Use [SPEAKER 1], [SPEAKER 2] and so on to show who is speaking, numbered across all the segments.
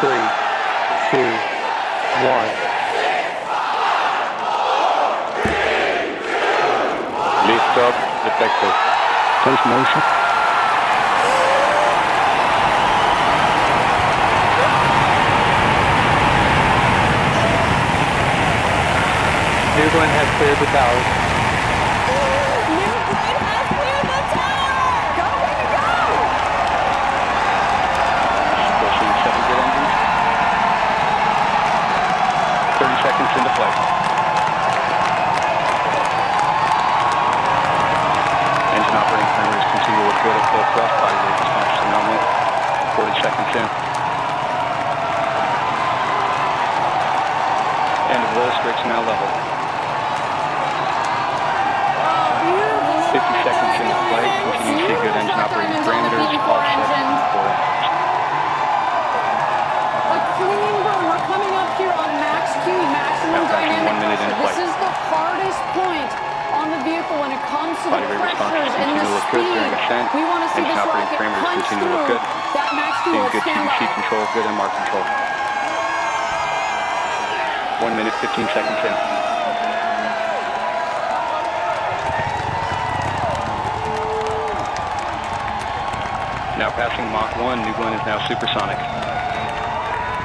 [SPEAKER 1] 3, 2, 1.
[SPEAKER 2] Lift up, detected.
[SPEAKER 1] Close motion. New Glenn has cleared the towers.
[SPEAKER 3] New Glenn has cleared the tower! Go, way to go!
[SPEAKER 2] Still seeing 7 good engines. 30 seconds into flight. Engine operating parameters continue to look good at full thrust. Body weight response to normal. 40 seconds in. End of low, brakes now level. 50 seconds into flight, continue to see good engine operating parameters, all set for
[SPEAKER 3] A clean burn. We're coming up here on max Q, maximum dynamic pressure. This is the hardest point on the vehicle when it comes to the pressures and the speed. We want to see this rocket punch through that max Q. Let's
[SPEAKER 2] good
[SPEAKER 3] stand by.
[SPEAKER 2] seat control, good MR control. 1 minute, 15 seconds in. Now passing Mach 1, New Glenn is now supersonic.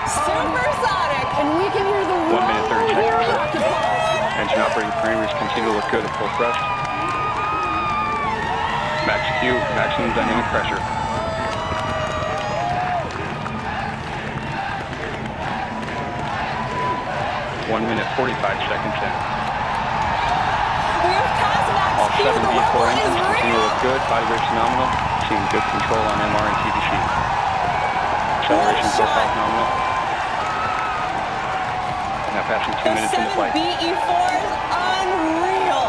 [SPEAKER 3] Supersonic! And we can hear the
[SPEAKER 2] 1 minute, 30
[SPEAKER 3] roar here.
[SPEAKER 2] seconds. Engine operating parameters continue to look good at full thrust. Max Q, maximum dynamic pressure. 1 minute, 45 seconds in.
[SPEAKER 3] We've passed max
[SPEAKER 2] All
[SPEAKER 3] Q.
[SPEAKER 2] 7
[SPEAKER 3] The
[SPEAKER 2] V4
[SPEAKER 3] rumble
[SPEAKER 2] engines
[SPEAKER 3] is
[SPEAKER 2] continue to
[SPEAKER 3] real.
[SPEAKER 2] look good. Body weight phenomenal. Seeing good control on MR and TDC. Acceleration profile nominal. Now passing 2 minutes into flight.
[SPEAKER 3] The 7 BE4 is unreal.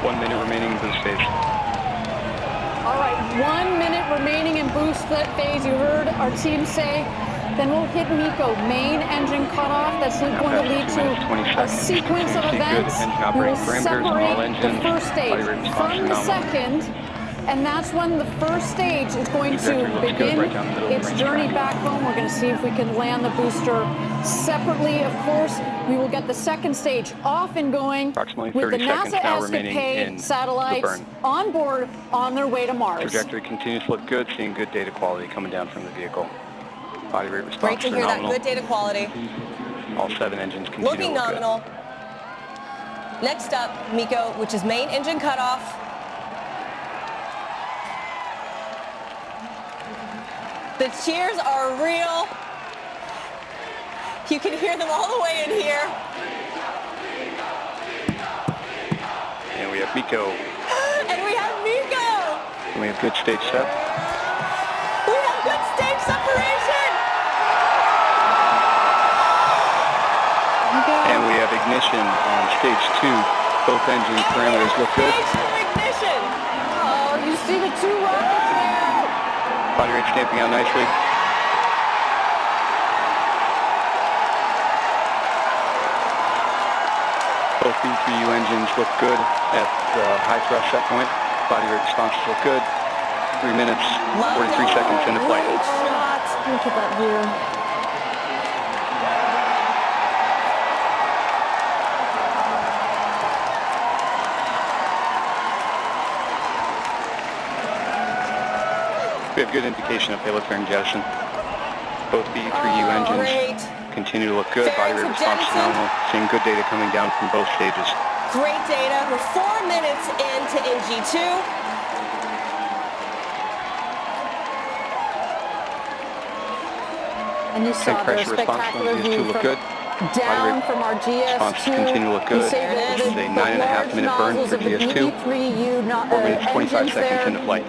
[SPEAKER 2] One minute remaining in boost stage.
[SPEAKER 3] All right, 1 minute remaining in boost phase. You heard our team say. Then we'll hit MECO, main engine cutoff. That's going to lead to a sequence of events. We will separate the first stage from the second, and that's when the first stage is going to begin its journey back home. We're going to see if we can land the booster separately. Of course, we will get the second stage off and going with the NASA ESCAPADE satellites on board on their way to Mars.
[SPEAKER 2] Trajectory continues to look good, seeing good data quality coming down from the vehicle. Body rate response
[SPEAKER 3] Great to hear that. Good data quality.
[SPEAKER 2] All 7 engines continue
[SPEAKER 3] Looking
[SPEAKER 2] to look
[SPEAKER 3] nominal. Next up, MECO, which is main engine cutoff. The cheers are real. You can hear them all the way in here.
[SPEAKER 2] And we have MECO.
[SPEAKER 3] And we have MECO.
[SPEAKER 2] And we have good stage set.
[SPEAKER 3] We have good stage separation.
[SPEAKER 2] And we have ignition on stage 2. Both engine parameters look good.
[SPEAKER 3] Ignition. Oh, you see the 2 rockets there.
[SPEAKER 2] Body rate stamping out nicely. Both B3U engines look good at the high thrust set point. Body rate responses look good. 3 minutes, 43 seconds into flight.
[SPEAKER 3] Great shot. Look at that view.
[SPEAKER 2] We have good indication of payload fairing jettison. Both B3U engines continue to look good. Body rate response is nominal. Seeing good data coming down from both stages.
[SPEAKER 3] Great data. We're 4 minutes into NG2. And you saw the spectacular view
[SPEAKER 2] look
[SPEAKER 3] from
[SPEAKER 2] good.
[SPEAKER 3] down from our GS2.
[SPEAKER 2] Continue to look good. This is a 9.5 minute burn for GS2. 4 minutes, 25 seconds into flight.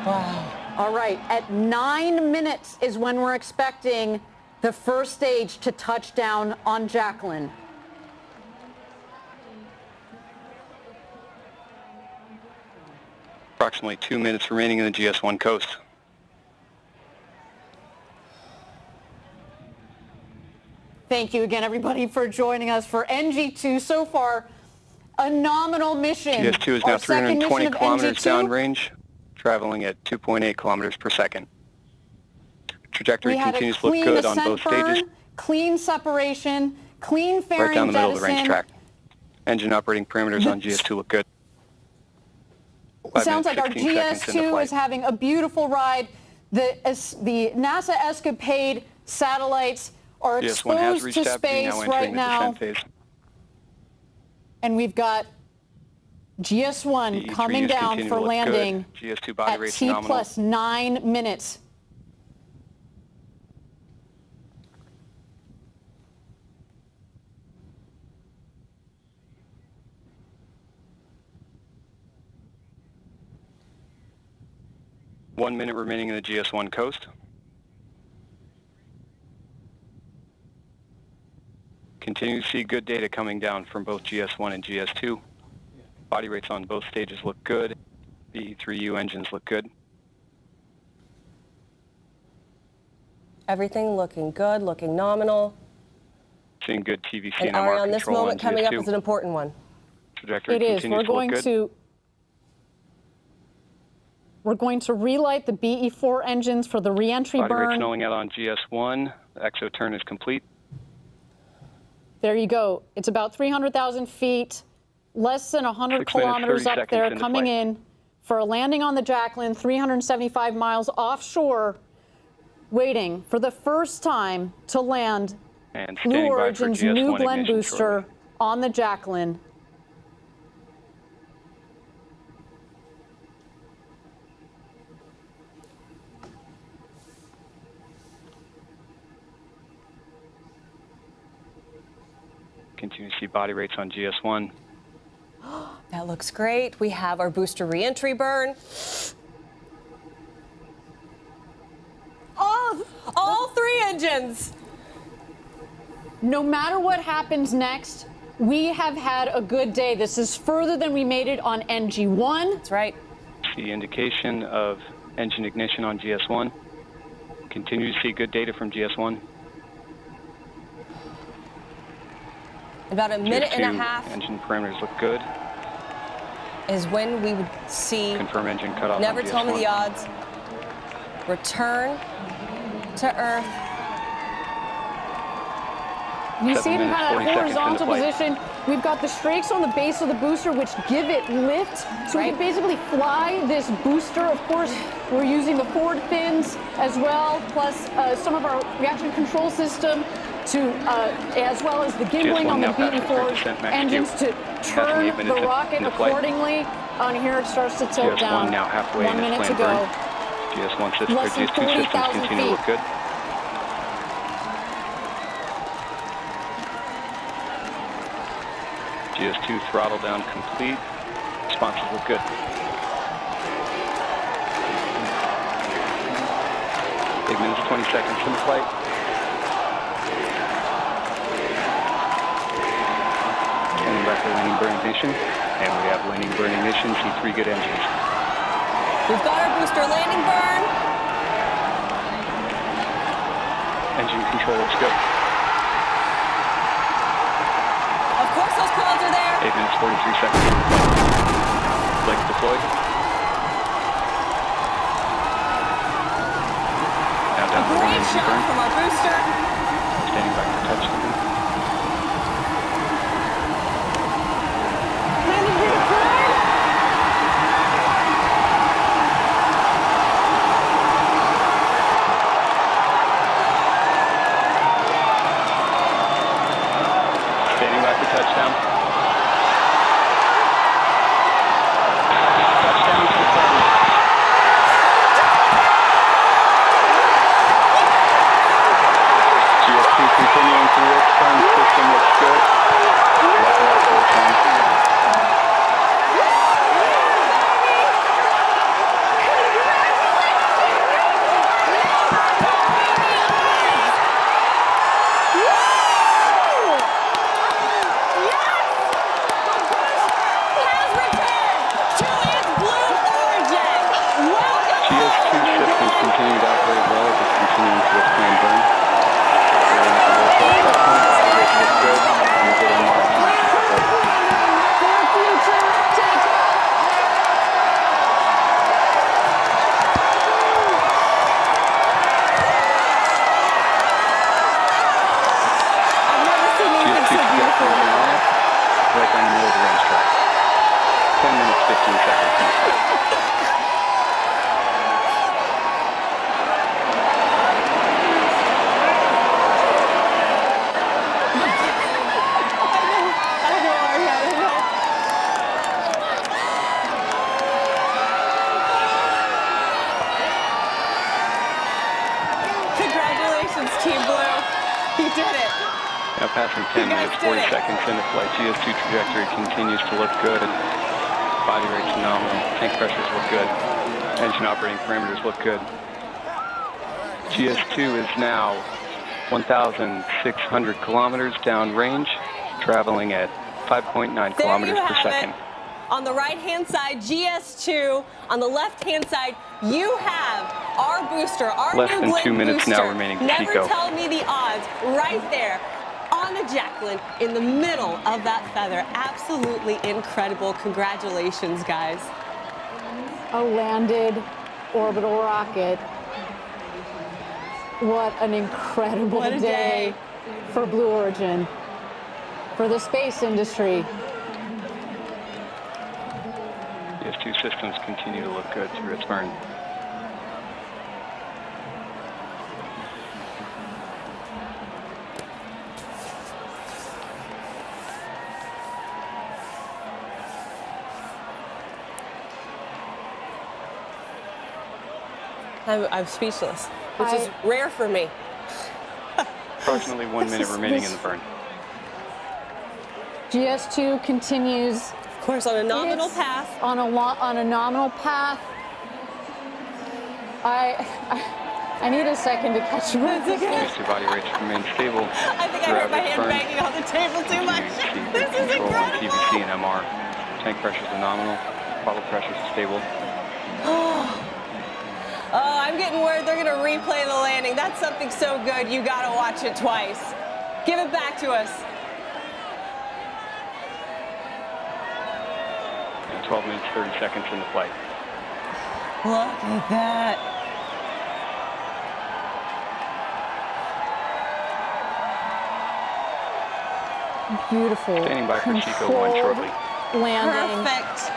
[SPEAKER 3] Wow. All right, at 9 minutes is when we're expecting the first stage to touch down on Jacqueline.
[SPEAKER 2] Approximately 2 minutes remaining in the GS1 coast.
[SPEAKER 3] thank you again, everybody, for joining us for NG2. So far, a nominal mission.
[SPEAKER 2] GS2 is now 320 kilometers downrange, traveling at 2.8 kilometers per second. Trajectory continues to look good on both stages.
[SPEAKER 3] Clean separation, clean fairing
[SPEAKER 2] right down the middle of the range
[SPEAKER 3] jettison.
[SPEAKER 2] track. Engine operating parameters on GS2 look good.
[SPEAKER 3] Sounds like our GS2 is having a beautiful ride. The NASA ESCAPADE satellites are exposed to space right now. And we've got GS1 coming down for landing
[SPEAKER 2] GS2 body
[SPEAKER 3] at
[SPEAKER 2] rate's
[SPEAKER 3] T
[SPEAKER 2] nominal.
[SPEAKER 3] plus 9 minutes.
[SPEAKER 2] One minute remaining in the GS1 coast. Continue to see good data coming down from both GS1 and GS2. Body rates on both stages look good. The E3U engines look good.
[SPEAKER 4] Everything looking good, looking nominal.
[SPEAKER 2] Seeing good TVC
[SPEAKER 4] And
[SPEAKER 2] and MR
[SPEAKER 4] Ariane, this
[SPEAKER 2] control
[SPEAKER 4] moment
[SPEAKER 2] on
[SPEAKER 4] coming up
[SPEAKER 2] GS2.
[SPEAKER 4] is an important one.
[SPEAKER 2] Trajectory
[SPEAKER 3] It is.
[SPEAKER 2] continues to look good.
[SPEAKER 3] We're going to relight the BE4 engines for the re-entry
[SPEAKER 2] Body rate's
[SPEAKER 3] burn.
[SPEAKER 2] nulling out on GS1. The exo turn is complete.
[SPEAKER 3] There you go. It's about 300,000 feet, less than 100
[SPEAKER 2] 6 minutes,
[SPEAKER 3] kilometers
[SPEAKER 2] 30
[SPEAKER 3] up there,
[SPEAKER 2] seconds into
[SPEAKER 3] coming
[SPEAKER 2] flight.
[SPEAKER 3] in for a landing on the Jacqueline, 375 miles offshore, waiting for the first time to land
[SPEAKER 2] And
[SPEAKER 3] Blue
[SPEAKER 2] standing by for
[SPEAKER 3] Origin's
[SPEAKER 2] GS1
[SPEAKER 3] New Glenn
[SPEAKER 2] ignition
[SPEAKER 3] booster
[SPEAKER 2] shortly.
[SPEAKER 3] on the Jacqueline.
[SPEAKER 2] Continue to see body rates on GS1.
[SPEAKER 4] That looks great. We have our booster re-entry burn. All three engines.
[SPEAKER 3] No matter what happens next, we have had a good day. This is further than we made it on NG1.
[SPEAKER 4] That's right.
[SPEAKER 2] See indication of engine ignition on GS1. Continue to see good data from GS1.
[SPEAKER 4] About a minute and a
[SPEAKER 2] GS2
[SPEAKER 4] half
[SPEAKER 2] engine parameters look good.
[SPEAKER 4] is when we would see,
[SPEAKER 2] Confirm engine cutoff
[SPEAKER 4] never
[SPEAKER 2] on
[SPEAKER 4] tell me
[SPEAKER 2] GS1.
[SPEAKER 4] the odds, return to Earth.
[SPEAKER 3] You
[SPEAKER 2] 7
[SPEAKER 3] see it in
[SPEAKER 2] minutes,
[SPEAKER 3] kind of
[SPEAKER 2] 40
[SPEAKER 3] that
[SPEAKER 2] seconds into
[SPEAKER 3] horizontal
[SPEAKER 2] flight.
[SPEAKER 3] position. We've got the strakes on the base of the booster, which give it lift. So we can basically fly this booster. Of course, we're using the forward fins as well, plus some of our reaction control system to, as well as the gimbling
[SPEAKER 2] GS1
[SPEAKER 3] on the
[SPEAKER 2] now passes 30%
[SPEAKER 3] BE4
[SPEAKER 2] max
[SPEAKER 3] engines
[SPEAKER 2] Q.
[SPEAKER 3] to turn
[SPEAKER 2] 8
[SPEAKER 3] the
[SPEAKER 2] minutes
[SPEAKER 3] rocket
[SPEAKER 2] into flight.
[SPEAKER 3] accordingly. On here, it starts to tilt
[SPEAKER 2] GS1
[SPEAKER 3] down.
[SPEAKER 2] now halfway
[SPEAKER 3] 1
[SPEAKER 2] in its
[SPEAKER 3] minute to
[SPEAKER 2] planned
[SPEAKER 3] go.
[SPEAKER 2] burn. GS1 systems,
[SPEAKER 3] Less than
[SPEAKER 2] GS2 systems
[SPEAKER 3] 40,000
[SPEAKER 2] continue to look
[SPEAKER 3] feet.
[SPEAKER 2] good. GS2 throttle down complete. Responses look good. 8 minutes, 20 seconds in flight. Standing by for landing burn ignition. And we have landing burn ignition. See 3 good engines.
[SPEAKER 4] We've got our booster landing burn.
[SPEAKER 2] Engine control looks good.
[SPEAKER 4] Of course those clouds are there.
[SPEAKER 2] 8 minutes, 43 seconds. Legs deployed. Now down to one
[SPEAKER 4] Great
[SPEAKER 2] engine
[SPEAKER 4] shot
[SPEAKER 2] burn.
[SPEAKER 4] from our booster.
[SPEAKER 2] Standing by for touchdown.
[SPEAKER 3] Landing gear deployed.
[SPEAKER 2] Standing by for touchdown. Touchdown to the party. GS2 continuing through its turn. System looks good. Level up for the time.
[SPEAKER 4] Has returned to its Blue Origin. Welcome
[SPEAKER 2] GS2 systems continue to operate well as it's continuing to its planned burn. Operating at the low thrust set point. down the middle of the racetrack. 10 minutes, 15 seconds.
[SPEAKER 4] Congratulations, Team Blue. You did it.
[SPEAKER 2] Now passing 10 minutes, 40 seconds into flight. GS2 trajectory continues to look good. Body rate's phenomenal. Tank pressures look good. Engine operating parameters look good. GS2 is now 1,600 kilometers downrange, traveling at 5.9 kilometers per second.
[SPEAKER 4] On the right-hand side, GS2. On the left-hand side, you have our booster, our
[SPEAKER 2] Less
[SPEAKER 4] new
[SPEAKER 2] than
[SPEAKER 4] Glenn
[SPEAKER 2] 2 minutes
[SPEAKER 4] booster.
[SPEAKER 2] now remaining to
[SPEAKER 4] Never
[SPEAKER 2] Chico.
[SPEAKER 4] tell me the odds. Right there on the Jacqueline in the middle of that feather. Absolutely incredible. Congratulations, guys.
[SPEAKER 3] A landed orbital rocket. What an incredible
[SPEAKER 4] What a day
[SPEAKER 3] for Blue Origin, for the space industry.
[SPEAKER 2] GS2 systems continue to look good through its burn.
[SPEAKER 4] I'm speechless, which is rare for me.
[SPEAKER 2] Approximately 1 minute remaining in the burn.
[SPEAKER 3] GS2 continues,
[SPEAKER 4] Of course, on a nominal path.
[SPEAKER 3] on a nominal path. I need a second to catch my breath.
[SPEAKER 2] GS2 body rates remain stable.
[SPEAKER 4] I think I heard my hand banging on the table too much. This is
[SPEAKER 2] Control on
[SPEAKER 4] incredible.
[SPEAKER 2] TVC and MR. Tank pressures are nominal. Throttle pressures are stable.
[SPEAKER 4] Oh, I'm getting word they're going to replay the landing. That's something so good, you got to watch it twice. Give it back to us.
[SPEAKER 2] And 12 minutes, 30 seconds in the flight.
[SPEAKER 4] Look at that.
[SPEAKER 3] Beautiful,
[SPEAKER 2] Standing by for Chico 1
[SPEAKER 3] controlled
[SPEAKER 2] shortly.
[SPEAKER 3] landing
[SPEAKER 4] Perfect.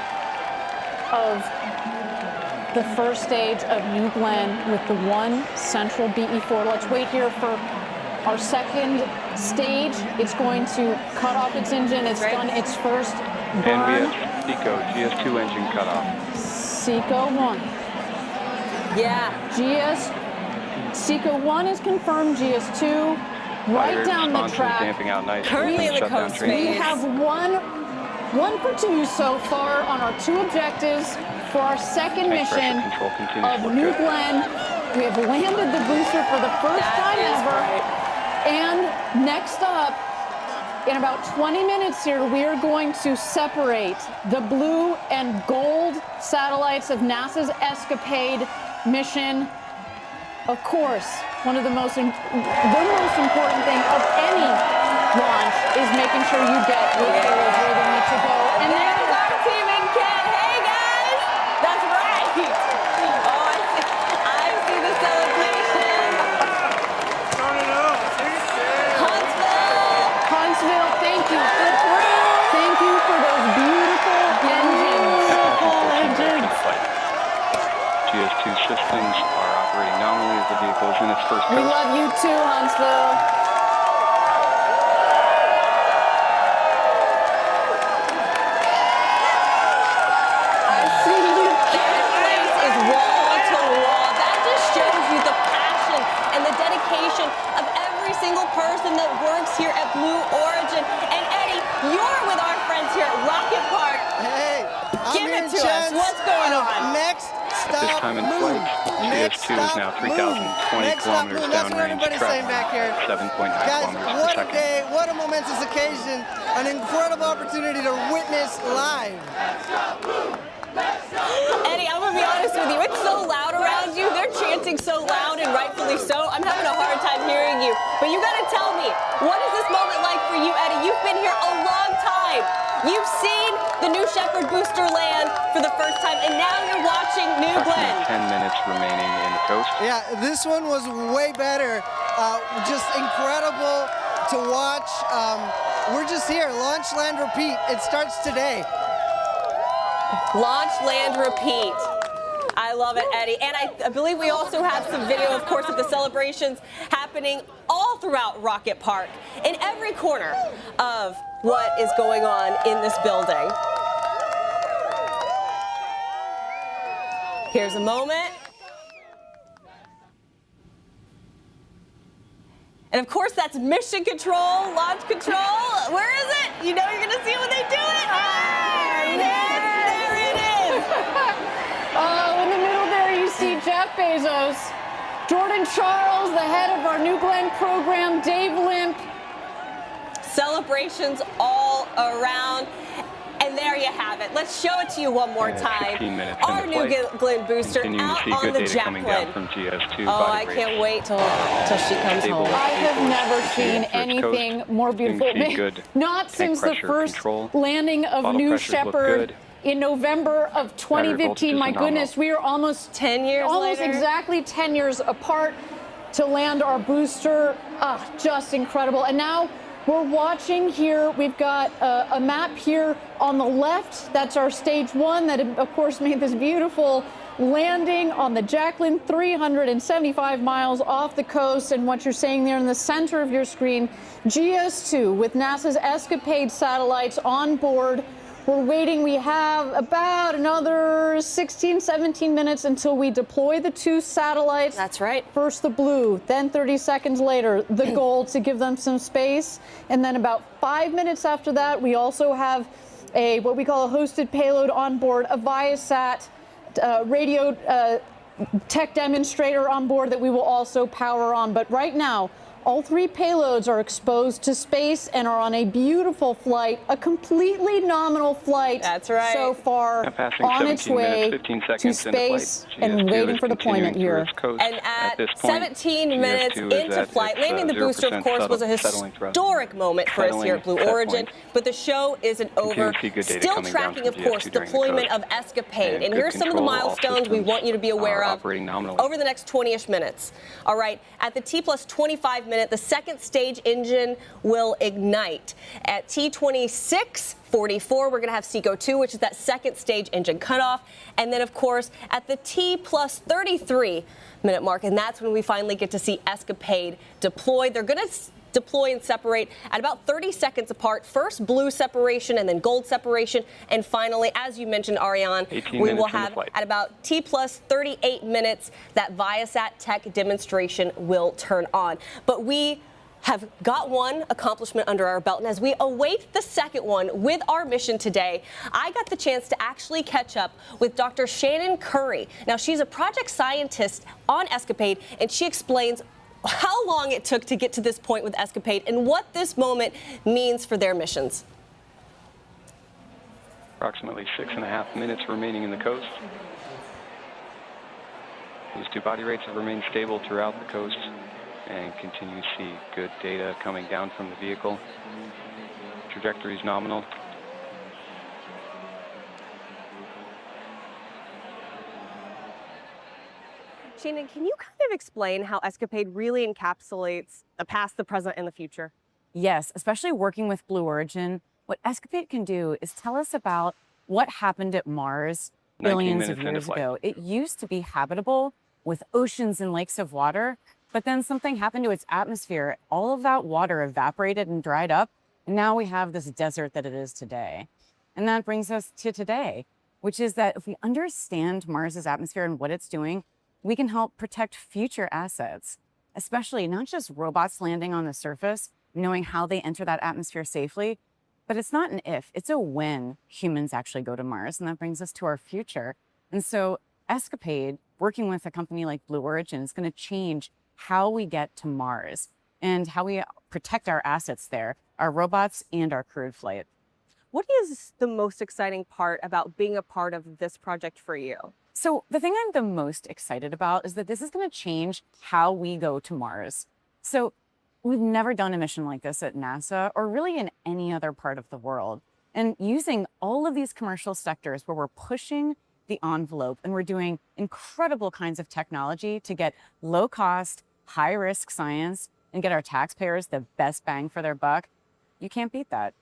[SPEAKER 3] of the first stage of New Glenn with the one central BE4. Let's wait here for our second stage. It's going to cut off its engine. It's done its first
[SPEAKER 2] And we
[SPEAKER 3] burn.
[SPEAKER 2] have Chico, GS2 engine cutoff.
[SPEAKER 3] Seco 1.
[SPEAKER 4] Yeah.
[SPEAKER 3] Seco 1 is confirmed. GS2 right down the track.
[SPEAKER 2] Damping out nicely.
[SPEAKER 4] Currently in the
[SPEAKER 2] Shutdown
[SPEAKER 4] coast
[SPEAKER 2] train.
[SPEAKER 3] We have one for two so far on our two objectives for our second
[SPEAKER 2] Tank pressure
[SPEAKER 3] mission
[SPEAKER 2] control continues
[SPEAKER 3] of
[SPEAKER 2] to look
[SPEAKER 3] New
[SPEAKER 2] good.
[SPEAKER 3] Glenn. We have landed the booster for the first time ever. And next up, in about 20 minutes here, we are going to separate the blue and gold satellites of NASA's ESCAPADE mission. Of course, the most important thing of any launch is making sure you get your payloads where they need to go. And
[SPEAKER 4] There's our team in Ken. Hey, guys. That's right. Oh, I see the celebration.
[SPEAKER 3] Huntsville, thank you. Thank you for those beautiful engines.
[SPEAKER 2] GS2 systems are operating nominally as the vehicle is in its first
[SPEAKER 3] We
[SPEAKER 2] coast.
[SPEAKER 3] love you too, Huntsville. I see you.
[SPEAKER 4] That place is wall to wall. That just shows you the passion and the dedication of every single person that works here at Blue Origin. And Eddie, you're with our friends here at Rocket Park.
[SPEAKER 5] Hey,
[SPEAKER 4] Give it to us. What's going on?
[SPEAKER 5] Next
[SPEAKER 2] This
[SPEAKER 5] stop,
[SPEAKER 2] time in
[SPEAKER 5] Moon.
[SPEAKER 2] flight,
[SPEAKER 5] Next
[SPEAKER 2] GS2 is
[SPEAKER 5] stop,
[SPEAKER 2] now
[SPEAKER 5] Moon.
[SPEAKER 2] 3,020
[SPEAKER 5] Next stop,
[SPEAKER 2] kilometers
[SPEAKER 5] Moon. That's what
[SPEAKER 2] downrange,
[SPEAKER 5] everybody's saying back here.
[SPEAKER 2] 7.9
[SPEAKER 5] Guys,
[SPEAKER 2] kilometers per
[SPEAKER 5] what a
[SPEAKER 2] second.
[SPEAKER 5] day, what a momentous occasion, an incredible opportunity to witness live.
[SPEAKER 4] Eddie, I'm going to be honest with you. It's so loud around you. They're chanting so loud, and rightfully so. I'm having a hard time hearing you. But you got to tell me, what is this moment like for you, Eddie? You've been here a long time. You've seen the New Shepard booster land for the first time, and now you're watching New Glenn.
[SPEAKER 2] 10 minutes remaining in the coast.
[SPEAKER 5] Yeah, this one was way better. Just incredible to watch. We're just here. Launch, land, repeat. It starts today.
[SPEAKER 4] Launch, land, repeat. I love it, Eddie. And I believe we also have some video, of course, of the celebrations happening all throughout Rocket Park, in every corner of what is going on in this building. Here's a moment. And of course, that's mission control, launch control. Where is it? You know you're going to see it when they do it. There it is.
[SPEAKER 3] Oh, in the middle there, you see Jeff Bezos, Jordan Charles, the head of our New Glenn program, Dave Limp.
[SPEAKER 4] Celebrations all around. And there you have it. Let's show it to you one more time. Our New Glenn booster out on the Jacqueline. Oh, I can't wait till she comes home.
[SPEAKER 3] I have never seen anything more beautiful. Not since the first landing of New Shepard in November of 2015. My goodness, we are almost
[SPEAKER 4] 10 years
[SPEAKER 3] almost
[SPEAKER 4] later.
[SPEAKER 3] Exactly 10 years apart to land our booster. Just incredible. And now we're watching here. We've got a map here on the left. That's our stage one that, of course, made this beautiful landing on the Jacqueline, 375 miles off the coast. And what you're seeing there in the center of your screen, GS2 with NASA's ESCAPADE satellites on board. We're waiting. We have about another 16, 17 minutes until we deploy the 2 satellites.
[SPEAKER 4] That's right.
[SPEAKER 3] First the blue, then 30 seconds later, the gold to give them some space. And then about 5 minutes after that, we also have what we call a hosted payload on board, a Viasat radio tech demonstrator on board that we will also power on. But right now, all 3 payloads are exposed to space and are on a beautiful flight, a completely nominal flight.
[SPEAKER 4] That's right.
[SPEAKER 3] So far on its way to space and waiting for deployment here.
[SPEAKER 4] And at 17 minutes into flight, landing the booster, of course, was a historic moment for us here at Blue Origin. But the show isn't over. Still tracking, of course, deployment of ESCAPADE. And here's some of the milestones we want you to be aware of over the next 20-ish minutes. All right, at the T+25 minute, the second stage engine will ignite. At T26:44, we're going to have SECO-2, which is that second stage engine cutoff. And then, of course, at the T+33 minute mark, and that's when we finally get to see ESCAPADE deploy. They're going to deploy and separate at about 30 seconds apart. First blue separation and then gold separation. And finally, as you mentioned, Ariane, we will have at about T+38 minutes that Viasat tech demonstration will turn on. But we have got one accomplishment under our belt, and as we await the second one with our mission today, I got the chance to actually catch up with Dr. Shannon Curry. Now, she's a project scientist on ESCAPADE, and she explains how long it took to get to this point with ESCAPADE and what this moment means for their missions.
[SPEAKER 2] Approximately 6.5 minutes remaining in the coast. These 2 body rates have remained stable throughout the coast and continue to see good data coming down from the vehicle. Trajectory is nominal.
[SPEAKER 4] Shannon, can you kind of explain how ESCAPADE really encapsulates the past, the present, and the future?
[SPEAKER 6] Yes, especially working with Blue Origin. What ESCAPADE can do is tell us about what happened at Mars billions of years ago. It used to be habitable with oceans and lakes of water, but then something happened to its atmosphere. All of that water evaporated and dried up, and now we have this desert that it is today. And that brings us to today, which is that if we understand Mars's atmosphere and what it's doing, we can help protect future assets, especially not just robots landing on the surface, knowing how they enter that atmosphere safely, but it's not an if, it's a when humans actually go to Mars, and that brings us to our future. And so ESCAPADE, working with a company like Blue Origin, is going to change how we get to Mars and how we protect our assets there, our robots and our crewed flight.
[SPEAKER 4] What is the most exciting part about being a part of this project for you?
[SPEAKER 6] So the thing I'm the most excited about is that this is going to change how we go to Mars. So we've never done a mission like this at NASA or really in any other part of the world. And using all of these commercial sectors where we're pushing the envelope and we're doing incredible kinds of technology to get low cost, high risk science and get our taxpayers the best bang for their buck. You can't beat that.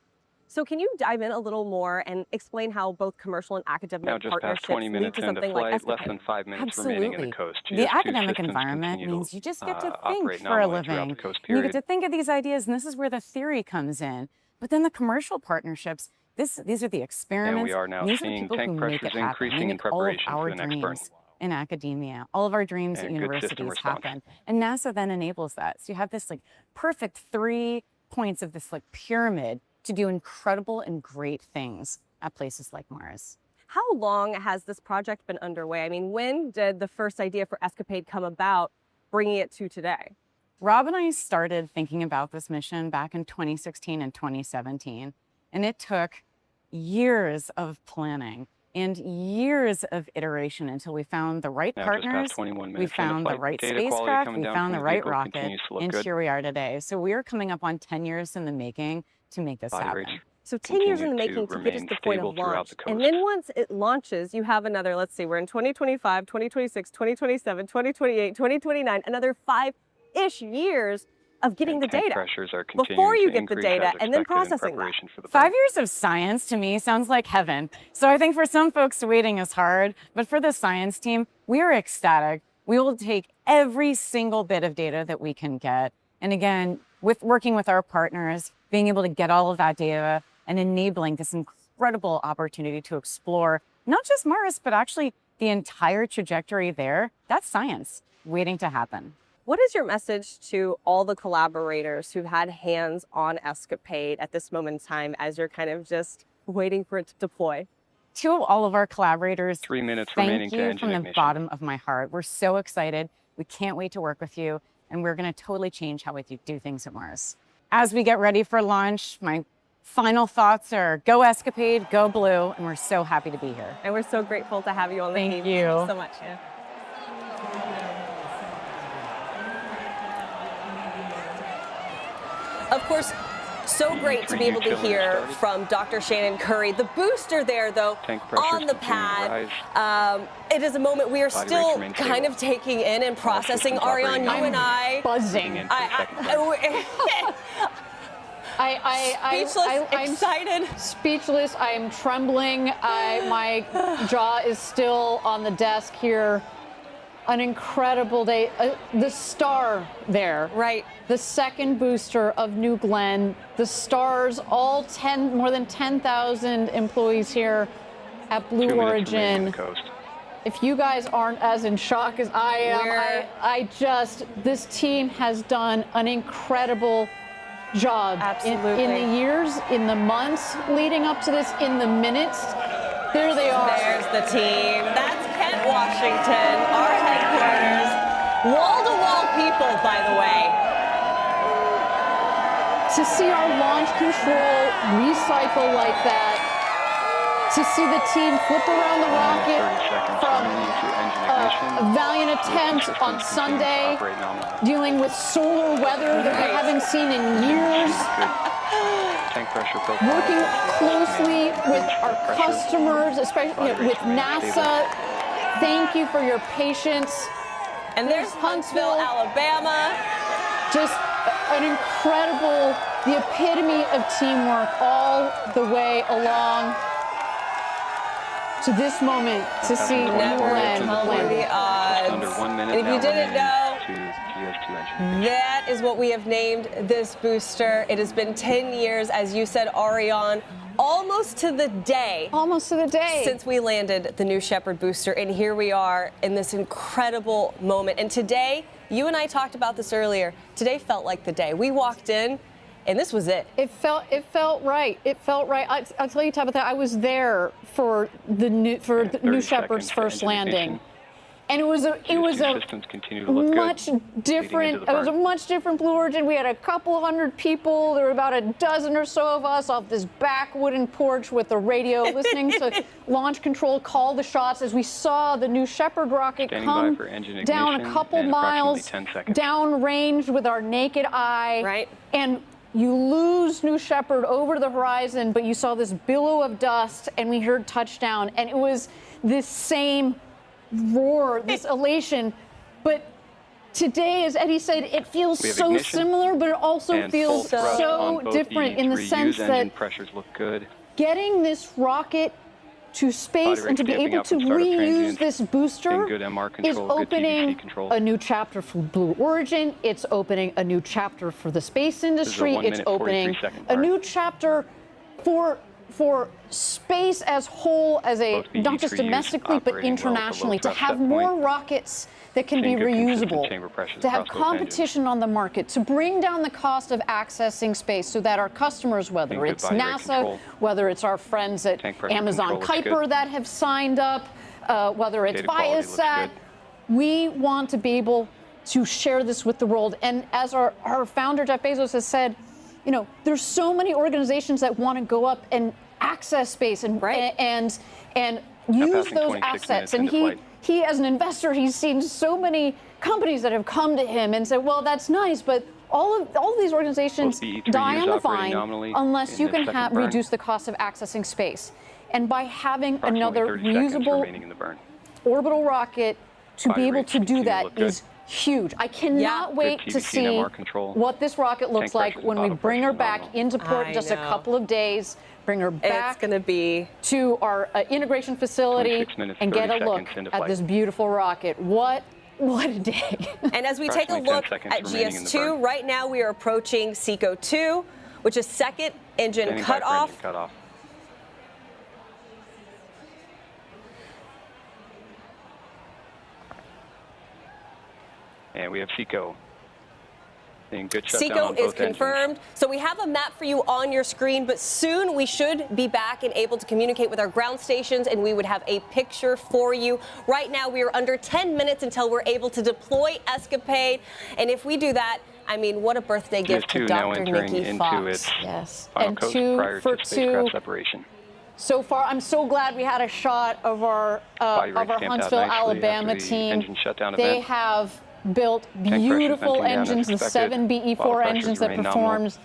[SPEAKER 4] So can you dive in a little more and explain how both commercial and academic
[SPEAKER 2] Now just
[SPEAKER 4] partnerships
[SPEAKER 2] past 20
[SPEAKER 4] lead
[SPEAKER 2] minutes
[SPEAKER 4] to
[SPEAKER 2] into
[SPEAKER 4] something like
[SPEAKER 2] flight, less
[SPEAKER 4] ESCAPADE?
[SPEAKER 2] than 5 minutes
[SPEAKER 6] Absolutely.
[SPEAKER 2] remaining in the coast.
[SPEAKER 6] The
[SPEAKER 2] GS2
[SPEAKER 6] academic
[SPEAKER 2] systems
[SPEAKER 6] environment
[SPEAKER 2] continue
[SPEAKER 6] means you just get to think
[SPEAKER 2] operate
[SPEAKER 6] for a
[SPEAKER 2] nominally throughout
[SPEAKER 6] living.
[SPEAKER 2] the coast
[SPEAKER 6] You get
[SPEAKER 2] period.
[SPEAKER 6] to think of these ideas, and this is where the theory comes in. But then the commercial partnerships, these are the experiments.
[SPEAKER 2] And we are now
[SPEAKER 6] these are the
[SPEAKER 2] seeing
[SPEAKER 6] people
[SPEAKER 2] tank
[SPEAKER 6] who make it
[SPEAKER 2] pressures
[SPEAKER 6] happen.
[SPEAKER 2] increasing
[SPEAKER 6] They
[SPEAKER 2] in
[SPEAKER 6] make all of
[SPEAKER 2] preparation
[SPEAKER 6] our
[SPEAKER 2] for the next burn.
[SPEAKER 6] dreams in academia, all of our dreams at
[SPEAKER 2] And good system
[SPEAKER 6] universities
[SPEAKER 2] response.
[SPEAKER 6] happen. And NASA then enables that. So you have this like perfect 3 points of this like pyramid to do incredible and great things at places like Mars.
[SPEAKER 4] How long has this project been underway? I mean, when did the first idea for ESCAPADE come about, bringing it to today?
[SPEAKER 6] Rob and I started thinking about this mission back in 2016 and 2017, and it took years of planning and years of iteration until we found the right
[SPEAKER 2] Now just past
[SPEAKER 6] partners,
[SPEAKER 2] 21 minutes
[SPEAKER 6] we
[SPEAKER 2] into
[SPEAKER 6] found the
[SPEAKER 2] flight.
[SPEAKER 6] right
[SPEAKER 2] Data quality
[SPEAKER 6] spacecraft,
[SPEAKER 2] coming
[SPEAKER 6] we
[SPEAKER 2] down
[SPEAKER 6] found
[SPEAKER 2] from
[SPEAKER 6] the
[SPEAKER 2] the
[SPEAKER 6] right
[SPEAKER 2] vehicle
[SPEAKER 6] rocket,
[SPEAKER 2] continues to look
[SPEAKER 6] and
[SPEAKER 2] good.
[SPEAKER 6] here we are today. So we are coming up on 10 years in the making to make this
[SPEAKER 2] Body
[SPEAKER 6] happen.
[SPEAKER 2] rates
[SPEAKER 4] So 10 years in the
[SPEAKER 2] continue
[SPEAKER 4] making to get us
[SPEAKER 2] remain
[SPEAKER 4] to the point
[SPEAKER 2] stable
[SPEAKER 4] of
[SPEAKER 2] throughout
[SPEAKER 4] launch.
[SPEAKER 2] the
[SPEAKER 4] And
[SPEAKER 2] coast.
[SPEAKER 4] then once it launches, you have another, let's see, we're in 2025, 2026, 2027, 2028, 2029, another 5-ish years of getting the
[SPEAKER 2] Tank
[SPEAKER 4] data
[SPEAKER 2] pressures are
[SPEAKER 4] before
[SPEAKER 2] continuing
[SPEAKER 4] you
[SPEAKER 2] to
[SPEAKER 4] get the
[SPEAKER 2] increase
[SPEAKER 4] data
[SPEAKER 2] as
[SPEAKER 4] and then
[SPEAKER 2] expected in
[SPEAKER 4] processing that.
[SPEAKER 2] preparation for the
[SPEAKER 6] 5
[SPEAKER 2] burn.
[SPEAKER 6] years of science to me sounds like heaven. So I think for some folks, waiting is hard. But for the science team, we are ecstatic. We will take every single bit of data that we can get. And again, with working with our partners, being able to get all of that data and enabling this incredible opportunity to explore not just Mars, but actually the entire trajectory there, that's science waiting to happen.
[SPEAKER 4] What is your message to all the collaborators who've had hands on ESCAPADE at this moment in time as you're kind of just waiting for it to deploy?
[SPEAKER 6] To all of our collaborators,
[SPEAKER 2] 3 minutes remaining
[SPEAKER 6] thank
[SPEAKER 2] to
[SPEAKER 6] you
[SPEAKER 2] engine
[SPEAKER 6] from the
[SPEAKER 2] ignition.
[SPEAKER 6] bottom of my heart. We're so excited. We can't wait to work with you, and we're going to totally change how we do things at Mars. As we get ready for launch, my final thoughts are go ESCAPADE, go Blue, and we're so happy to be here.
[SPEAKER 4] And we're so grateful to have you on the
[SPEAKER 6] Thank
[SPEAKER 4] team.
[SPEAKER 6] you.
[SPEAKER 4] Thank you so much. Of course, so great to be able to hear from Dr. Shannon Curry. The booster there, though,
[SPEAKER 2] Tank pressures
[SPEAKER 4] on the
[SPEAKER 2] continue to
[SPEAKER 4] pad. It is a moment we are
[SPEAKER 2] Body
[SPEAKER 4] still
[SPEAKER 2] rates remain
[SPEAKER 4] kind
[SPEAKER 2] stable.
[SPEAKER 4] of taking in and processing.
[SPEAKER 2] systems
[SPEAKER 4] Ariane,
[SPEAKER 2] operating
[SPEAKER 4] you
[SPEAKER 2] normally.
[SPEAKER 4] and I.
[SPEAKER 3] Buzzing.
[SPEAKER 2] In for second flight.
[SPEAKER 4] Speechless, excited.
[SPEAKER 3] Speechless. I am trembling. My jaw is still on the desk here. An incredible day. The star there.
[SPEAKER 4] Right.
[SPEAKER 3] The second booster of New Glenn. The stars, more than 10,000 employees here at Blue
[SPEAKER 2] 2 minutes remaining in
[SPEAKER 3] Origin.
[SPEAKER 2] the coast.
[SPEAKER 3] If you guys aren't as in shock as I am, this team has done an incredible job.
[SPEAKER 4] Absolutely.
[SPEAKER 3] In the years, in the months leading up to this, in the minutes, there they are.
[SPEAKER 4] There's the team. That's Kent, Washington, our headquarters. Wall-to-wall people, by the way.
[SPEAKER 3] To see our launch control recycle like that, to see the team flip around the rocket
[SPEAKER 2] 30 seconds
[SPEAKER 3] from
[SPEAKER 2] remaining to engine ignition.
[SPEAKER 3] a valiant attempt
[SPEAKER 2] Systems
[SPEAKER 3] on
[SPEAKER 2] continue to
[SPEAKER 3] Sunday,
[SPEAKER 2] operate nominally.
[SPEAKER 3] dealing with solar weather that we haven't seen in years,
[SPEAKER 2] Tank pressure profile.
[SPEAKER 3] working closely with our
[SPEAKER 2] Pressure.
[SPEAKER 3] customers, especially
[SPEAKER 2] Body
[SPEAKER 3] with
[SPEAKER 2] rates remain
[SPEAKER 3] NASA. Thank you for your patience.
[SPEAKER 4] And there's Huntsville, Alabama.
[SPEAKER 3] Just an incredible, the epitome of teamwork all the way along to this moment to see New
[SPEAKER 4] Never
[SPEAKER 3] Glenn
[SPEAKER 4] tell me
[SPEAKER 3] land.
[SPEAKER 4] the odds.
[SPEAKER 2] Under 1 minute
[SPEAKER 4] And if
[SPEAKER 2] now
[SPEAKER 4] you didn't
[SPEAKER 2] remaining
[SPEAKER 4] know,
[SPEAKER 2] to GS2 engine.
[SPEAKER 4] that is what we have named this booster. It has been 10 years, as you said, Ariane, almost to the day.
[SPEAKER 3] Almost to the day.
[SPEAKER 4] Since we landed the New Shepard booster, and here we are in this incredible moment. And today, you and I talked about this earlier, today felt like the day. We walked in, and this was it.
[SPEAKER 3] It felt right. It felt right. I'll tell you, Tabitha, I was there for the New
[SPEAKER 2] 30
[SPEAKER 3] Shepard's
[SPEAKER 2] seconds to
[SPEAKER 3] first
[SPEAKER 2] engine
[SPEAKER 3] landing.
[SPEAKER 2] ignition.
[SPEAKER 3] And it was a
[SPEAKER 2] Systems continue to look
[SPEAKER 3] much
[SPEAKER 2] good
[SPEAKER 3] different.
[SPEAKER 2] leading into the
[SPEAKER 3] It was a
[SPEAKER 2] burn.
[SPEAKER 3] much different Blue Origin. We had a couple hundred people. There were about a dozen or so of us off this back wooden porch with the radio, listening to launch control call the shots as we saw the New Shepard rocket
[SPEAKER 2] Standing
[SPEAKER 3] come
[SPEAKER 2] by for engine
[SPEAKER 3] down a
[SPEAKER 2] ignition
[SPEAKER 3] couple
[SPEAKER 2] in
[SPEAKER 3] miles,
[SPEAKER 2] approximately 10 seconds.
[SPEAKER 3] downrange with our naked eye.
[SPEAKER 4] Right.
[SPEAKER 3] And you lose New Shepard over the horizon, but you saw this billow of dust, and we heard touchdown, and it was this same roar, this elation. But today, as Eddie said, it feels so
[SPEAKER 2] ignition
[SPEAKER 3] similar, but it also feels so different in the sense that
[SPEAKER 2] pressures look good.
[SPEAKER 3] Getting this rocket to space and to be able to reuse this booster is opening a new chapter for Blue Origin. It's opening a new chapter for the space industry. It's opening a new chapter for space as whole, as a not just domestically but internationally, to have more rockets that can be reusable, to have competition on the market, to bring down the cost of accessing space so that our customers, whether it's NASA, whether it's our friends at Amazon Kuiper that have signed up, whether it's Viasat, we want to be able to share this with the world. And as our founder, Jeff Bezos, has said, you know, there's so many organizations that want to go up and access space and use those assets. And he, as an investor, he's seen so many companies that have come to him and said, well, that's nice, but all of these organizations die on the vine unless you can reduce the cost of accessing space. And by having another reusable orbital rocket to be able to do that is huge. I cannot wait to see what this rocket looks like when we bring her back into port in just a couple of days. Bring her back to our integration facility and get a look at this beautiful rocket. What a day.
[SPEAKER 4] And as we take a look at GS2, right now we are approaching SECO 2, which is second engine cutoff.
[SPEAKER 2] And we have SECO.
[SPEAKER 4] SECO is confirmed. So we have a map for you on your screen, but soon we should be back and able to communicate with our ground stations, and we would have a picture for you. Right now, we are under 10 minutes until we're able to deploy ESCAPADE. And if we do that, I mean, what a birthday gift to Dr. Nikki Fox.
[SPEAKER 3] Yes. And two for two. So far, I'm so glad we had a shot of our Huntsville, Alabama team. They have built beautiful engines, the 7 BE4 engines that performed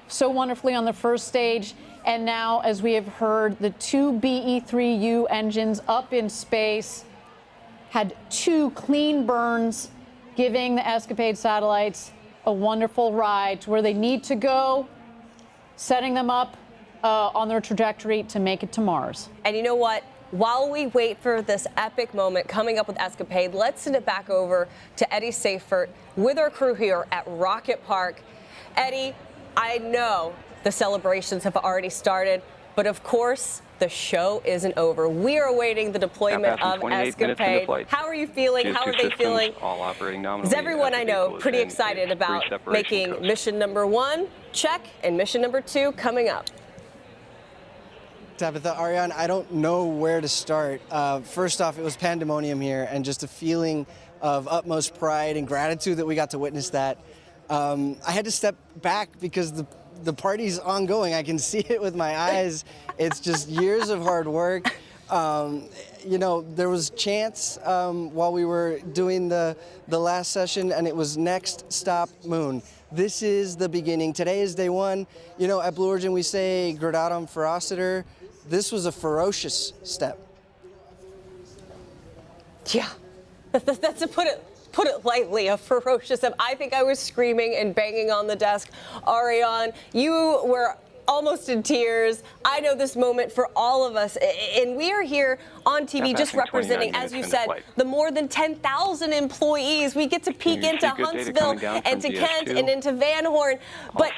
[SPEAKER 3] so wonderfully on the first stage. And now, as we have heard, the 2 BE3U engines up in space had 2 clean burns, giving the ESCAPADE satellites a wonderful ride to where they need to go, setting them up on their trajectory to make it to Mars.
[SPEAKER 4] And you know what? While we wait for this epic moment coming up with ESCAPADE, let's send it back over to Eddie Seifert with our crew here at Rocket Park. Eddie, I know the celebrations have already started, but of course, the show isn't over. We are awaiting the deployment of ESCAPADE. How are you feeling? How are they feeling?
[SPEAKER 2] All operating nominally.
[SPEAKER 4] Is everyone I know pretty excited about making mission number 1 check and mission number 2 coming up?
[SPEAKER 5] Tabitha, Ariane, I don't know where to start. First off, it was pandemonium here, and just a feeling of utmost pride and gratitude that we got to witness that. I had to step back because the party's ongoing. I can see it with my eyes. It's just years of hard work. You know, there was chants while we were doing the last session, and it was next stop moon. This is the beginning. Today is day 1. You know, at Blue Origin we say gradatum ferociter. This was a ferocious step.
[SPEAKER 4] Yeah, that's to put it lightly, a ferocious step. I think I was screaming and banging on the desk. Ariane, you were almost in tears. I know this moment for all of us, and we are here on TV just representing, as you said, the more than 10,000 employees. We get to peek into Huntsville and to Kent and into Van Horn, but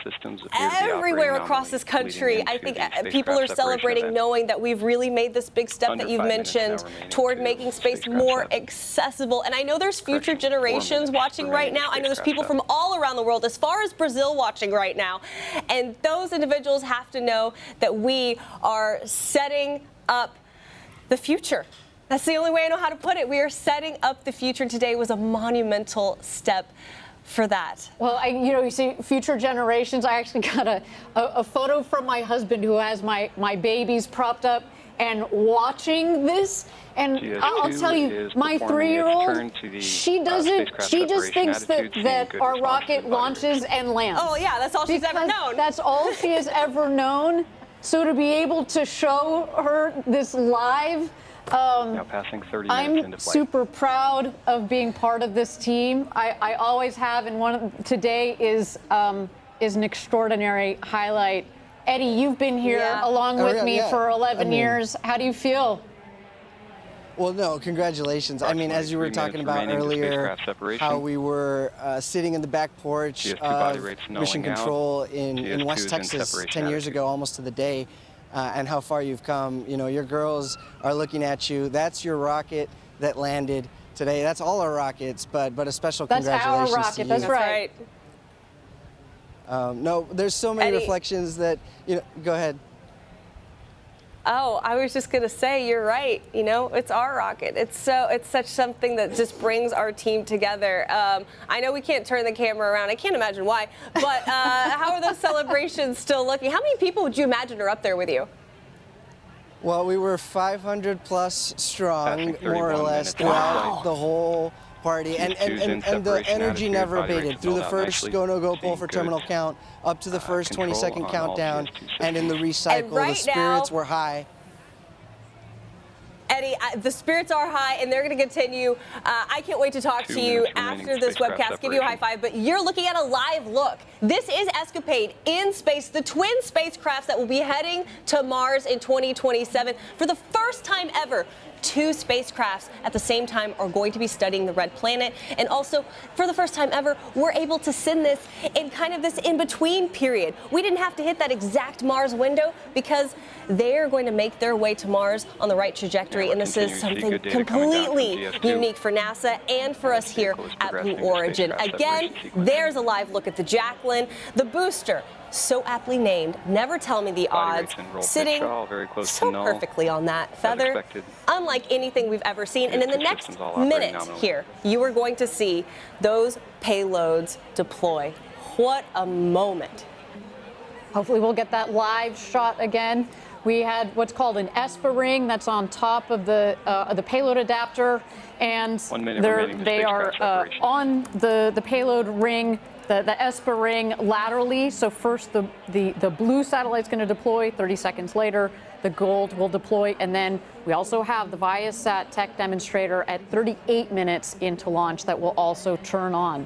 [SPEAKER 4] everywhere across this country, I think people are celebrating knowing that we've really made this big step that you've mentioned toward making space more accessible. And I know there's future generations watching right now. I know there's people from all around the world, as far as Brazil, watching right now. And those individuals have to know that we are setting up the future. That's the only way I know how to put it. We are setting up the future. Today was a monumental step for that.
[SPEAKER 3] Well, you see, future generations. I actually got a photo from my husband who has my babies propped up and watching this. And I'll tell you, my 3-year-old, she just thinks that our rocket launches and lands.
[SPEAKER 4] Oh yeah, that's all she's ever known.
[SPEAKER 3] That's all she has ever known. So to be able to show her this live
[SPEAKER 2] Now passing 30 minutes into
[SPEAKER 3] I'm
[SPEAKER 2] flight.
[SPEAKER 3] super proud of being part of this team. I always have, and today is an extraordinary highlight. Eddie, you've been here along with me for 11 years. How do you feel?
[SPEAKER 5] Well, no, congratulations. I mean, as you were talking about earlier, how we were sitting in the back porch of Mission Control in West Texas 10 years ago, almost to the day, and how far you've come. You know, your girls are looking at you. That's your rocket that landed today. That's all our rockets, but a special congratulations
[SPEAKER 3] to you. That's our rocket, that's right.
[SPEAKER 5] No, there's so many reflections that, go ahead.
[SPEAKER 4] Oh, I was just going to say, you're right. You know, it's our rocket. It's such something that just brings our team together. I know we can't turn the camera around. I can't imagine why. But how are those celebrations still looking? How many people would you imagine are up there with you?
[SPEAKER 5] Well, we were 500 plus strong, more or less, throughout the whole party, and the energy never abated through the first go-no-go poll for terminal count up to the first 20-second countdown, and in the recycle, the spirits were high.
[SPEAKER 4] Eddie, the spirits are high, and they're going to continue. I can't wait to talk to you after this webcast, give you a high five, but you're looking at a live look. This is ESCAPADE in space, the twin spacecrafts that will be heading to Mars in 2027. For the first time ever, 2 spacecrafts at the same time are going to be studying the red planet. And also, for the first time ever, we're able to send this in kind of this in-between period. We didn't have to hit that exact Mars window because they're going to make their way to Mars on the right trajectory. And this is something completely unique for NASA and for us here at Blue Origin. Again, there's a live look at the Jacqueline, the booster. So aptly named, never tell me the odds, sitting so perfectly on that feather, unlike anything we've ever seen. And in the next minute here, you are going to see those payloads deploy. What a moment.
[SPEAKER 3] Hopefully we'll get that live shot again. We had what's called an ESPA ring that's on top of the payload adapter, and they are on the payload ring, the ESPA ring laterally. So first the blue satellite's going to deploy. 30 seconds later, the gold will deploy, and then we also have the Viasat tech demonstrator at 38 minutes into launch that will also turn on.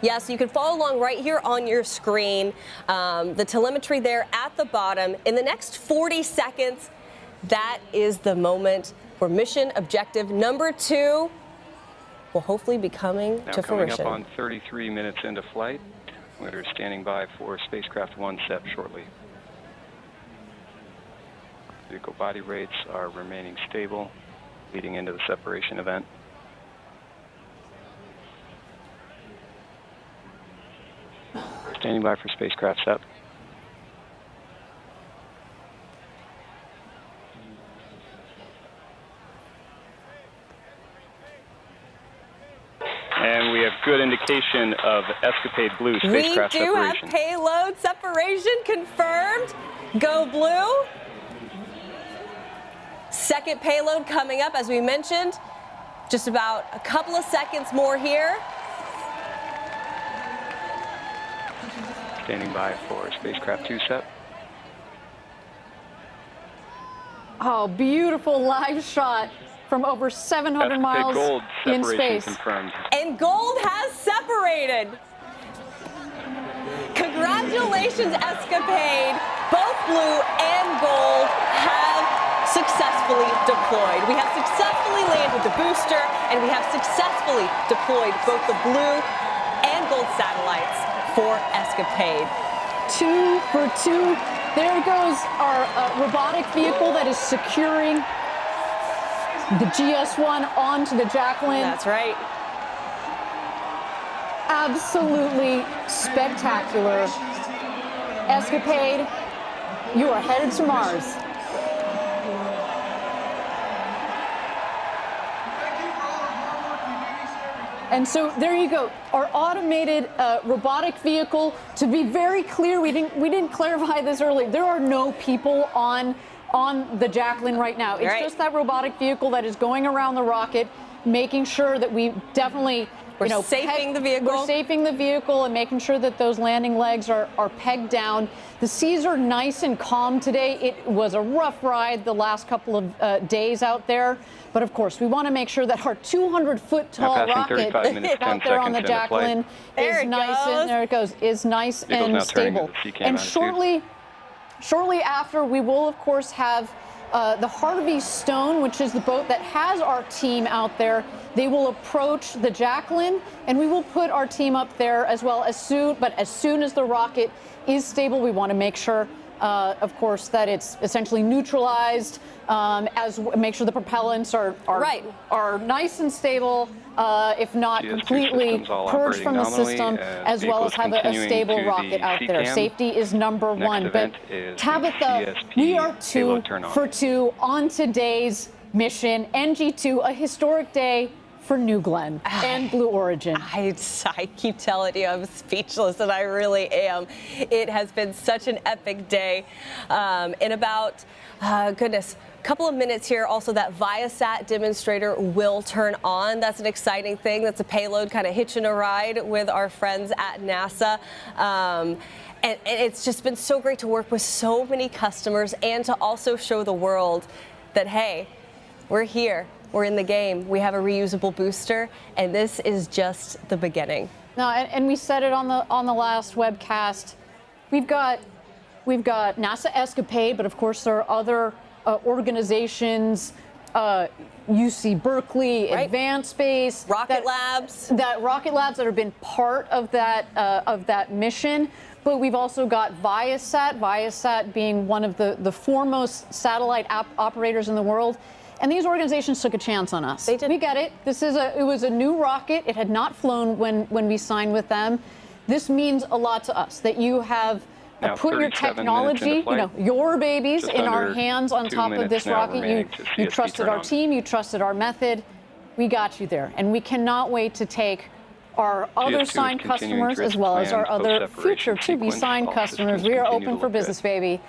[SPEAKER 4] Yes, you can follow along right here on your screen. The telemetry there at the bottom. In the next 40 seconds, that is the moment where mission objective number 2 will hopefully be coming to fruition.
[SPEAKER 2] Coming up on 33 minutes into flight, we're standing by for spacecraft 1 set shortly. Vehicle body rates are remaining stable, leading into the separation event. Standing by for spacecraft set. And we have good indication of ESCAPADE Blue spacecraft separation.
[SPEAKER 4] We do have payload separation confirmed. Go Blue. Second payload coming up, as we mentioned. Just about a couple of seconds more here.
[SPEAKER 2] Standing by for spacecraft 2 set.
[SPEAKER 3] Oh, beautiful live shot from over 700 miles
[SPEAKER 2] gold
[SPEAKER 3] in space.
[SPEAKER 2] Confirmed.
[SPEAKER 4] And gold has separated. Congratulations, ESCAPADE. Both blue and gold have successfully deployed. We have successfully landed the booster, and we have successfully deployed both the blue and gold satellites for ESCAPADE.
[SPEAKER 3] 2 for 2. There goes our robotic vehicle that is securing the GS-1 onto the Jacqueline.
[SPEAKER 4] That's right.
[SPEAKER 3] Absolutely spectacular. ESCAPADE, you are headed to Mars. And so there you go, our automated robotic vehicle. To be very clear, we didn't clarify this earlier. There are no people on the Jacqueline right now. It's just that robotic vehicle that is going around the rocket. making sure that we definitely,
[SPEAKER 4] we're safing the vehicle.
[SPEAKER 3] We're safing the vehicle and making sure that those landing legs are pegged down. The seas are nice and calm today. It was a rough ride the last couple of days out there. But of course, we want to make sure that our 200-foot tall rocket out there on the Jacqueline is nice and there it goes, is nice and stable. And shortly after, we will of course have the Harvey Stone, which is the boat that has our team out there. They will approach the Jacqueline, and we will put our team up there as well as soon. But as soon as the rocket is stable, we want to make sure, of course, that it's essentially neutralized. Make sure the propellants are nice and stable, if not completely purged from the system, as well as have a stable rocket out there. Safety is number one. But Tabitha, we are 2 for 2 on today's mission. NG2, a historic day for New Glenn and Blue Origin.
[SPEAKER 4] I keep telling you, I'm speechless, and I really am. It has been such an epic day. In about, goodness, couple of minutes here, also that Viasat demonstrator will turn on. That's an exciting thing. That's a payload kind of hitching a ride with our friends at NASA. And it's just been so great to work with so many customers and to also show the world that, hey, we're here. We're in the game. We have a reusable booster, and this is just the beginning.
[SPEAKER 3] No, and we said it on the last webcast. We've got NASA ESCAPADE, but of course there are other organizations, UC Berkeley, Advanced Space,
[SPEAKER 4] Rocket Labs
[SPEAKER 3] that have been part of that mission. But we've also got Viasat being one of the foremost satellite operators in the world. And these organizations took a chance on us.
[SPEAKER 4] They did.
[SPEAKER 3] We get it. It was a new rocket. It had not flown when we signed with them. This means a lot to us that you have put your technology, your babies in our hands on top of this rocket. You trusted our team. You trusted our method. We got you there. And we cannot wait to take our other signed customers as well as our other future to-be signed customers. We are open for business, baby.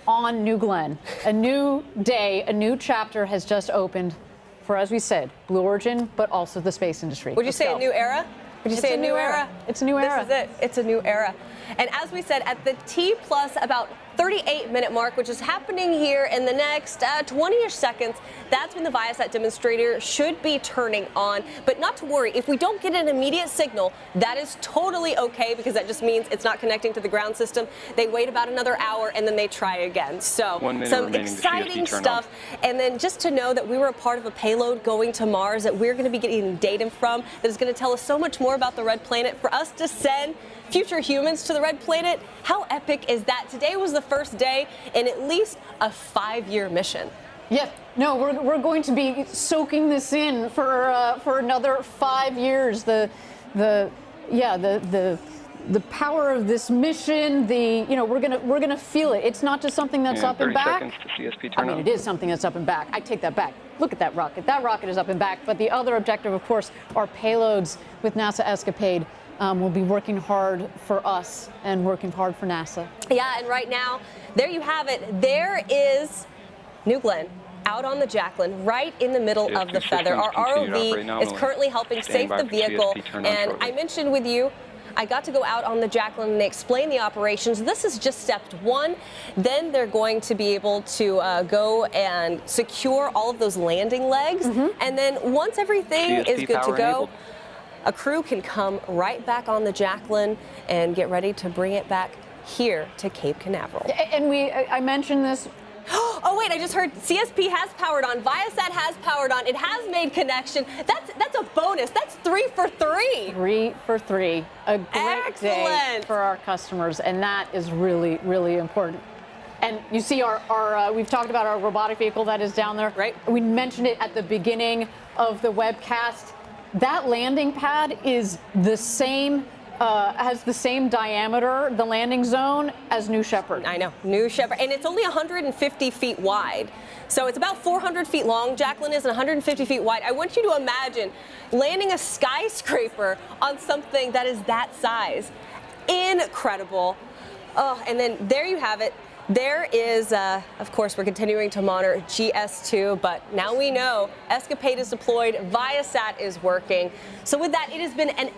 [SPEAKER 3] On New Glenn. A new day, a new chapter has just opened for, as we said, Blue Origin, but also the space industry.
[SPEAKER 4] Would you say a new era? Would you say a new era?
[SPEAKER 3] It's a new era.
[SPEAKER 4] This is it. It's a new era. And as we said, at the T plus about 38-minute mark, which is happening here in the next 20-ish seconds, that's when the Viasat demonstrator should be turning on. But not to worry, if we don't get an immediate signal, that is totally okay, because that just means it's not connecting to the ground system. They wait about another hour and then they try again. So some exciting stuff. And then just to know that we were a part of a payload going to Mars that we're going to be getting data from that is going to tell us so much more about the Red Planet. For us to send future humans to the Red Planet, how epic is that? Today was the first day in at least a 5-year mission.
[SPEAKER 3] Yeah, no, we're going to be soaking this in for another 5 years. The power of this mission. We're gonna feel it. It's not just something that's up and back.
[SPEAKER 2] 30 seconds to CSP turn on.
[SPEAKER 3] It is something that's up and back. I take that back. Look at that rocket. That rocket is up and back. But the other objective, of course, are payloads with NASA ESCAPADE. We'll be working hard for us and working hard for NASA.
[SPEAKER 4] Yeah, and right now, there you have it. There is New Glenn out on the Jacqueline, right in the middle of the feather. Our ROV is currently helping safe the vehicle. And I mentioned with you, I got to go out on the Jacqueline and they explain the operations. This is just step 1. Then they're going to be able to go and secure all of those landing legs. And then once everything is good to go, a crew can come right back on the Jacqueline and get ready to bring it back here to Cape Canaveral.
[SPEAKER 3] And I mentioned this.
[SPEAKER 4] Oh wait, I just heard CSP has powered on, Viasat has powered on, it has made connection. That's a bonus. That's 3 for 3.
[SPEAKER 3] 3 for 3. A great day for our customers, and that is really, really important. And you see we've talked about our robotic vehicle that is down there.
[SPEAKER 4] Right.
[SPEAKER 3] We mentioned it at the beginning of the webcast. That landing pad is the same, has the same diameter, the landing zone, as New Shepard.
[SPEAKER 4] I know, New Shepard. And it's only 150 feet wide. So it's about 400 feet long, Jacqueline is, and 150 feet wide. I want you to imagine landing a skyscraper on something that is that size. Incredible. Oh, and then there you have it. There is, of course, we're continuing to monitor GS2, but now we know ESCAPADE is deployed, Viasat is working. So with that, it has been an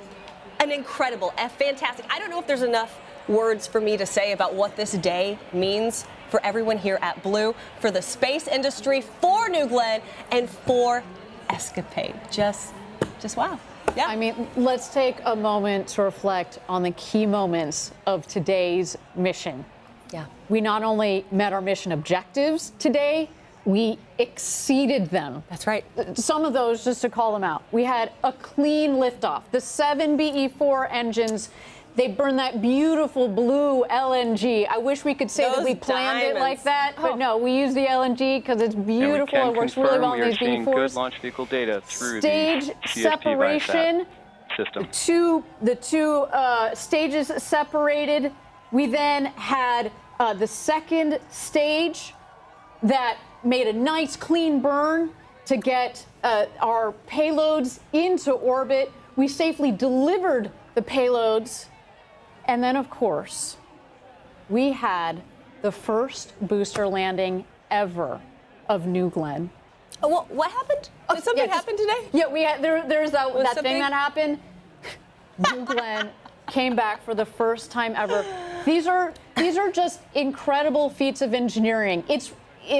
[SPEAKER 4] incredible, a fantastic, I don't know if there's enough words for me to say about what this day means for everyone here at Blue, for the space industry, for New Glenn, and for ESCAPADE. Just wow. Yeah.
[SPEAKER 3] I mean, let's take a moment to reflect on the key moments of today's mission.
[SPEAKER 4] Yeah.
[SPEAKER 3] We not only met our mission objectives today, we exceeded them.
[SPEAKER 4] That's right.
[SPEAKER 3] Some of those, just to call them out. We had a clean liftoff. The 7 BE-4 engines, they burn that beautiful blue LNG. I wish we could say that we planned it like that, but no, we use the LNG because it's beautiful. It works really well on these BE-4s.
[SPEAKER 2] Good launch vehicle data through
[SPEAKER 3] stage
[SPEAKER 2] the
[SPEAKER 3] separation.
[SPEAKER 2] System.
[SPEAKER 3] The two stages separated. We then had the second stage that made a nice clean burn to get our payloads into orbit. We safely delivered the payloads. And then, of course, we had the first booster landing ever of New Glenn.
[SPEAKER 4] Oh, what happened? Did something happen today?
[SPEAKER 3] Yeah, we had there's that thing that happened. New Glenn came back for the first time ever. These are just incredible feats of engineering. It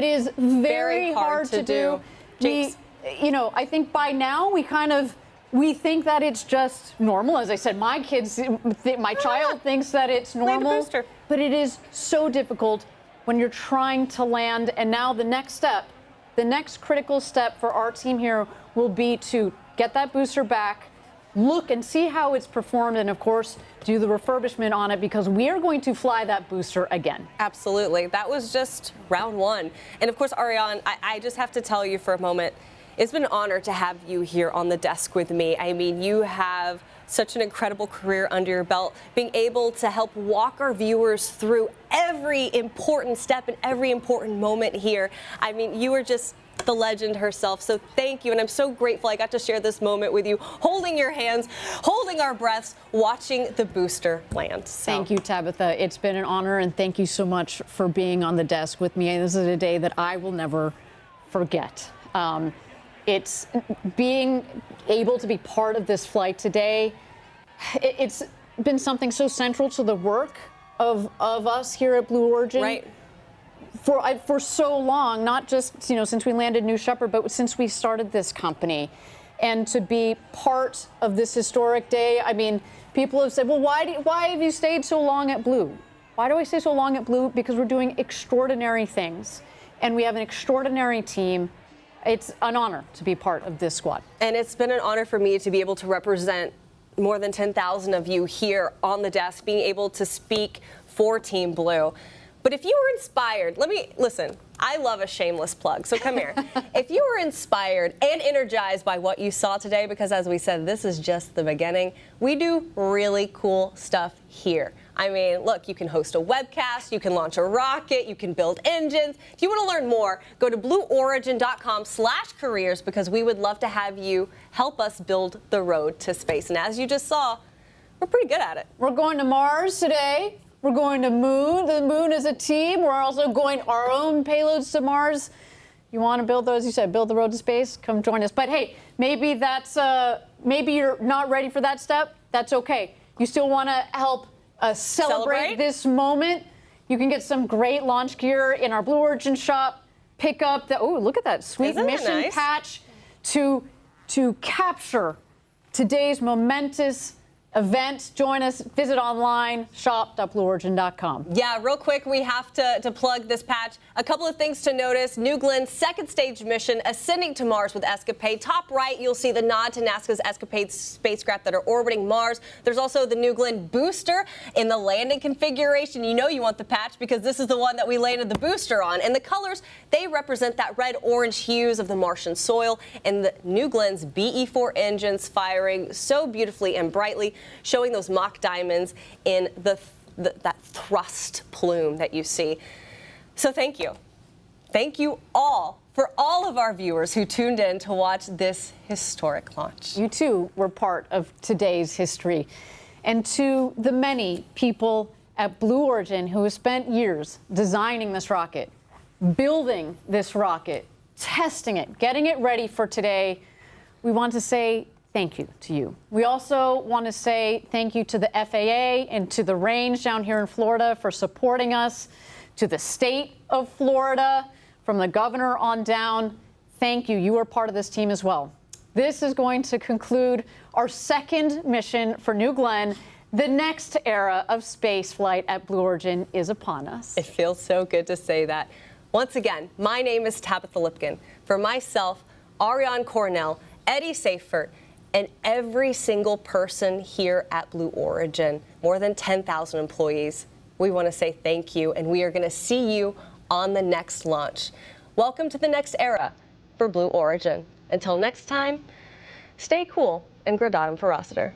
[SPEAKER 3] is very hard to do. I think by now we think that it's just normal. As I said, my child thinks that it's normal, but it is so difficult when you're trying to land. And now the next critical step for our team here will be to get that booster back, look and see how it's performed, and of course, do the refurbishment on it, because we are going to fly that booster again.
[SPEAKER 4] Absolutely. That was just round one. And of course, Ariane, I just have to tell you for a moment, it's been an honor to have you here on the desk with me. I mean, you have such an incredible career under your belt, being able to help walk our viewers through every important step and every important moment here. I mean, you are just the legend herself. So thank you. And I'm so grateful I got to share this moment with you, holding your hands, holding our breaths, watching the booster land. So.
[SPEAKER 3] Thank you, Tabitha. It's been an honor, and thank you so much for being on the desk with me. This is a day that I will never forget. It's being able to be part of this flight today. It's been something so central to the work of us here at Blue Origin.
[SPEAKER 4] Right.
[SPEAKER 3] For so long, not just since we landed New Shepard, but since we started this company, and to be part of this historic day. I mean, people have said, well, why have you stayed so long at Blue? Why do I stay so long at Blue? Because we're doing extraordinary things, and we have an extraordinary team. It's an honor to be part of this squad.
[SPEAKER 4] And it's been an honor for me to be able to represent more than 10,000 of you here on the desk, being able to speak for Team Blue. But if you were inspired, listen, I love a shameless plug, so come here. If you were inspired and energized by what you saw today, because as we said, this is just the beginning, we do really cool stuff here. I mean, look, you can host a webcast, you can launch a rocket, you can build engines. If you want to learn more, go to blueorigin.com/careers, because we would love to have you help us build the road to space. And as you just saw, we're pretty good at it.
[SPEAKER 3] We're going to Mars today. We're going to Moon. The Moon is a team. We're also going our own payloads to Mars. You want to build those? You said build the road to space. Come join us. But hey, maybe maybe you're not ready for that step. That's okay. You still want to help celebrate this moment. You can get some great launch gear in our Blue Origin shop. Pick up the look at that sweet mission patch to capture today's momentous event. Join us. Visit online, shop.blueorigin.com.
[SPEAKER 4] Yeah, real quick, we have to plug this patch. A couple of things to notice. New Glenn's second stage mission, ascending to Mars with ESCAPADE. Top right, you'll see the nod to NASA's ESCAPADE spacecraft that are orbiting Mars. There's also the New Glenn booster in the landing configuration. You know you want the patch because this is the one that we landed the booster on. And the colors, they represent that red-orange hues of the Martian soil, and the New Glenn's BE-4 engines firing so beautifully and brightly, showing those mock diamonds in that thrust plume that you see. So thank you. Thank you all for all of our viewers who tuned in to watch this historic launch.
[SPEAKER 3] You too were part of today's history. And to the many people at Blue Origin who has spent years designing this rocket, building this rocket, testing it, getting it ready for today, we want to say thank you to you. We also want to say thank you to the FAA and to the range down here in Florida for supporting us, to the state of Florida, from the governor on down. Thank you. You are part of this team as well. This is going to conclude our second mission for New Glenn. The next era of space flight at Blue Origin is upon us.
[SPEAKER 4] It feels so good to say that. Once again, my name is Tabitha Lipkin. For myself, Ariane Cornell, Eddie Seifert, and every single person here at Blue Origin, more than 10,000 employees, we want to say thank you, and we are going to see you on the next launch. Welcome to the next era for Blue Origin. Until next time, stay cool and Gradatum Ferociter.